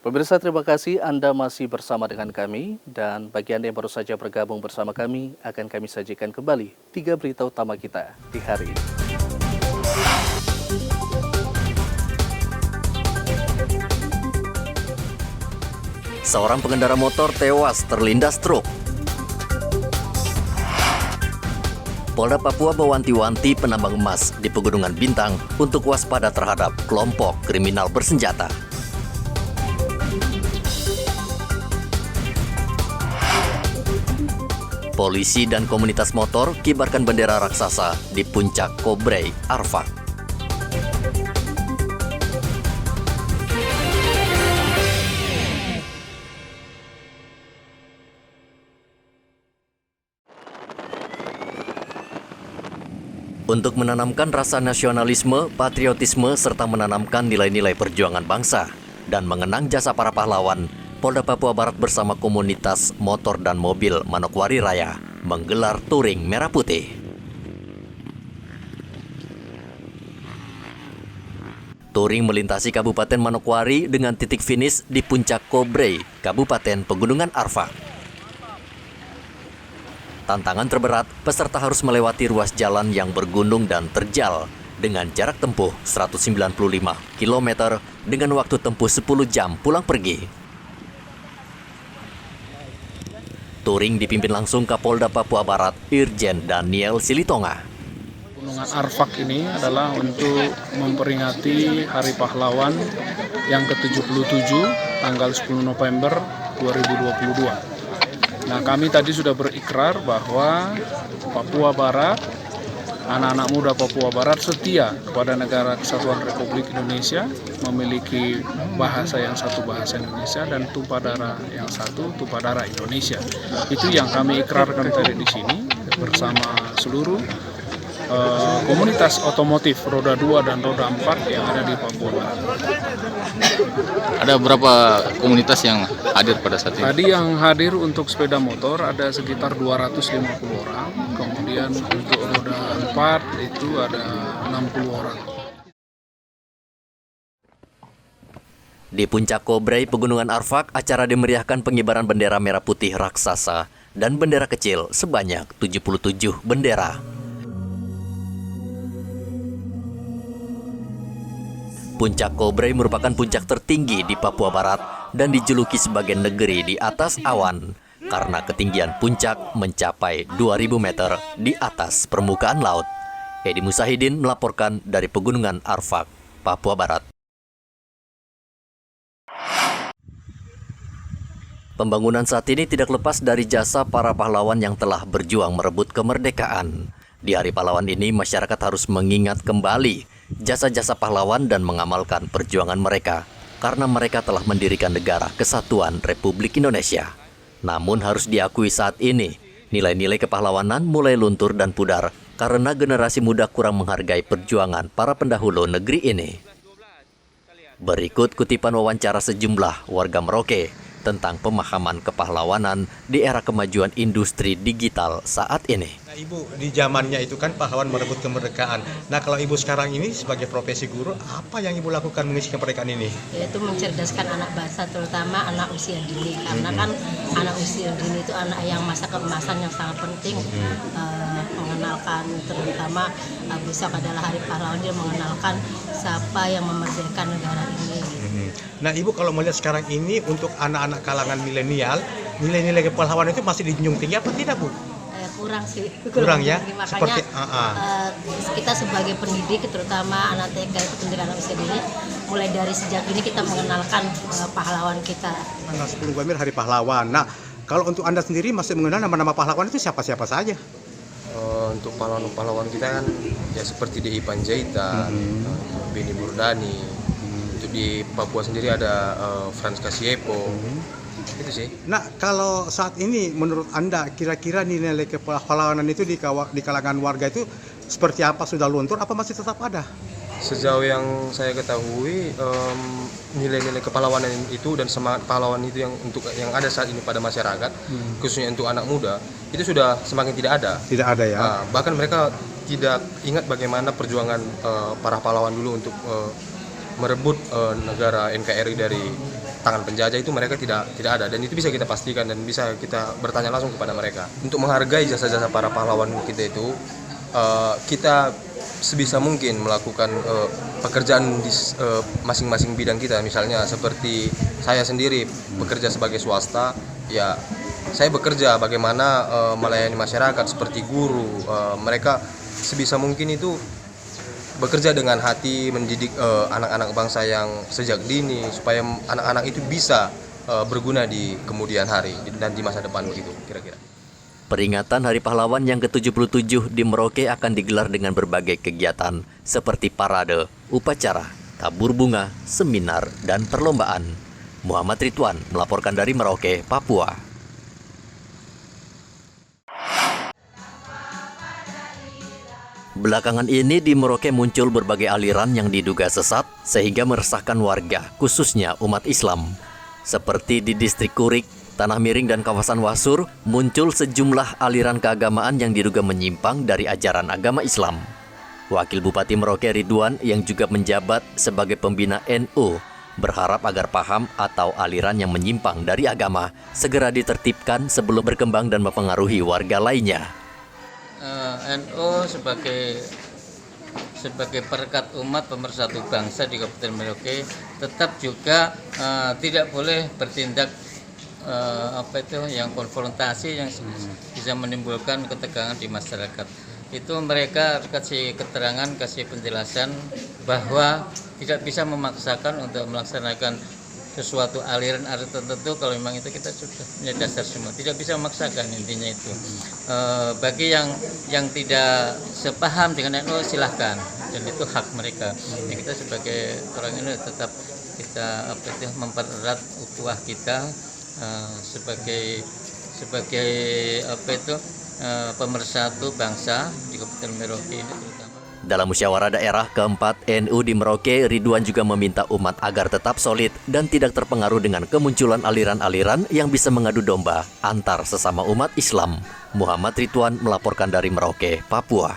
Pemirsa, terima kasih Anda masih bersama dengan kami, dan bagi Anda yang baru saja bergabung bersama kami, akan kami sajikan kembali 3 berita utama kita di hari ini. Seorang pengendara motor tewas terlindas truk. Polda Papua mewanti-wanti penambang emas di Pegunungan Bintang untuk waspada terhadap kelompok kriminal bersenjata. Polisi dan komunitas motor kibarkan bendera raksasa di puncak Kobrey, Arfak. Untuk menanamkan rasa nasionalisme, patriotisme, serta menanamkan nilai-nilai perjuangan bangsa dan mengenang jasa para pahlawan, Polda Papua Barat bersama komunitas motor dan mobil Manokwari Raya menggelar touring merah putih. Touring melintasi Kabupaten Manokwari dengan titik finish di puncak Kobrey, Kabupaten Pegunungan Arfak. Tantangan terberat, peserta harus melewati ruas jalan yang bergunung dan terjal dengan jarak tempuh 195 km dengan waktu tempuh 10 jam pulang pergi. Touring dipimpin langsung Kapolda Papua Barat, Irjen Daniel Silitonga. Gunungan Arfak ini adalah untuk memperingati Hari Pahlawan yang ke-77 tanggal 10 November 2022. Nah, kami tadi sudah berikrar bahwa Papua Barat, anak-anak muda Papua Barat setia kepada Negara Kesatuan Republik Indonesia, memiliki bahasa yang satu bahasa Indonesia dan tumpah darah yang satu tumpah darah Indonesia. Itu yang kami ikrarkan tadi di sini bersama seluruh komunitas otomotif roda 2 dan roda 4 yang ada di Papua Barat. Ada berapa komunitas yang hadir pada saat ini? Tadi yang hadir untuk sepeda motor ada sekitar 250 orang, kemudian untuk roda 4 itu ada 60 orang. Di puncak Kobrey, Pegunungan Arfak, acara dimeriahkan pengibaran bendera merah putih raksasa dan bendera kecil sebanyak 77 bendera. Puncak Kobrey merupakan puncak tertinggi di Papua Barat dan dijuluki sebagai negeri di atas awan karena ketinggian puncak mencapai 2000 meter di atas permukaan laut. Edi Musahidin melaporkan dari Pegunungan Arfak, Papua Barat. Pembangunan saat ini tidak lepas dari jasa para pahlawan yang telah berjuang merebut kemerdekaan. Di Hari Pahlawan ini, masyarakat harus mengingat kembali jasa-jasa pahlawan dan mengamalkan perjuangan mereka, karena mereka telah mendirikan negara Kesatuan Republik Indonesia. Namun harus diakui saat ini, nilai-nilai kepahlawanan mulai luntur dan pudar karena generasi muda kurang menghargai perjuangan para pendahulu negeri ini. Berikut kutipan wawancara sejumlah warga Merauke tentang pemahaman kepahlawanan di era kemajuan industri digital saat ini. Nah, Ibu, di zamannya itu kan pahlawan merebut kemerdekaan. Nah, kalau Ibu sekarang ini sebagai profesi guru, apa yang Ibu lakukan mengisi kemerdekaan ini? Yaitu mencerdaskan anak bangsa, terutama anak usia dini. Karena kan anak usia dini itu anak yang masa keemasan yang sangat penting. Mengenalkan, terutama besok adalah Hari Pahlawan, dia mengenalkan siapa yang memerdekakan negara ini. Nah, Ibu kalau melihat sekarang ini untuk anak-anak kalangan milenial, nilai-nilai kepahlawanan itu masih dijunjung tinggi apa tidak, Bu? Kurang sih. Kurang ya? Makanya Seperti kita sebagai pendidik, terutama anak TK itu pendidik anak usia dini, mulai dari sejak ini kita mengenalkan pahlawan kita. Tanggal 10 November Hari Pahlawan. Nah, kalau untuk Anda sendiri masih mengenal nama-nama pahlawan itu siapa-siapa saja? Untuk pahlawan-pahlawan kita kan ya seperti Dei Panjaitan, Beni Burdani. Untuk di Papua sendiri ada Frans Kasiepo. Itu sih. Nah, kalau saat ini menurut Anda kira-kira nilai kepahlawanan itu di kalangan warga itu seperti apa? Sudah luntur apa masih tetap ada? Sejauh yang saya ketahui, nilai-nilai kepahlawanan itu dan semangat pahlawan itu yang ada saat ini pada masyarakat, khususnya untuk anak muda, itu sudah semakin tidak ada. Tidak ada ya. Bahkan mereka tidak ingat bagaimana perjuangan para pahlawan dulu untuk merebut negara NKRI dari tangan penjajah itu mereka tidak ada, dan itu bisa kita pastikan dan bisa kita bertanya langsung kepada mereka. Untuk menghargai jasa-jasa para pahlawan kita itu, kita sebisa mungkin melakukan pekerjaan di masing-masing bidang kita. Misalnya seperti saya sendiri bekerja sebagai swasta, ya saya bekerja bagaimana melayani masyarakat seperti guru. Mereka sebisa mungkin itu bekerja dengan hati, mendidik anak-anak bangsa yang sejak dini supaya anak-anak itu bisa berguna di kemudian hari dan di masa depan, begitu kira-kira. Peringatan Hari Pahlawan yang ke-77 di Merauke akan digelar dengan berbagai kegiatan seperti parade, upacara, tabur bunga, seminar, dan perlombaan. Muhammad Ridwan melaporkan dari Merauke, Papua. Belakangan ini di Merauke muncul berbagai aliran yang diduga sesat sehingga meresahkan warga, khususnya umat Islam. Seperti di distrik Kurik, Tanah Miring, dan kawasan Wasur, muncul sejumlah aliran keagamaan yang diduga menyimpang dari ajaran agama Islam. Wakil Bupati Merauke Ridwan yang juga menjabat sebagai pembina NU berharap agar paham atau aliran yang menyimpang dari agama segera ditertibkan sebelum berkembang dan mempengaruhi warga lainnya. NU sebagai perekat umat pemersatu bangsa di Kabupaten Merauke tetap juga tidak boleh bertindak yang konfrontasi yang bisa menimbulkan ketegangan di masyarakat. Itu mereka kasih keterangan, kasih penjelasan bahwa tidak bisa memaksakan untuk melaksanakan sesuatu aliran tertentu kalau memang itu kita sudah punya dasar semua, tidak bisa memaksakan, intinya itu. Bagi yang tidak sepaham dengan NU silahkan, dan itu hak mereka. Ya, kita sebagai orang NU tetap kita mempererat ukhuwah kita sebagai pemersatu bangsa di Kabupaten Merauke ini terutama. Dalam musyawarah daerah keempat NU di Merauke, Ridwan juga meminta umat agar tetap solid dan tidak terpengaruh dengan kemunculan aliran-aliran yang bisa mengadu domba antar sesama umat Islam. Muhammad Ridwan melaporkan dari Merauke, Papua.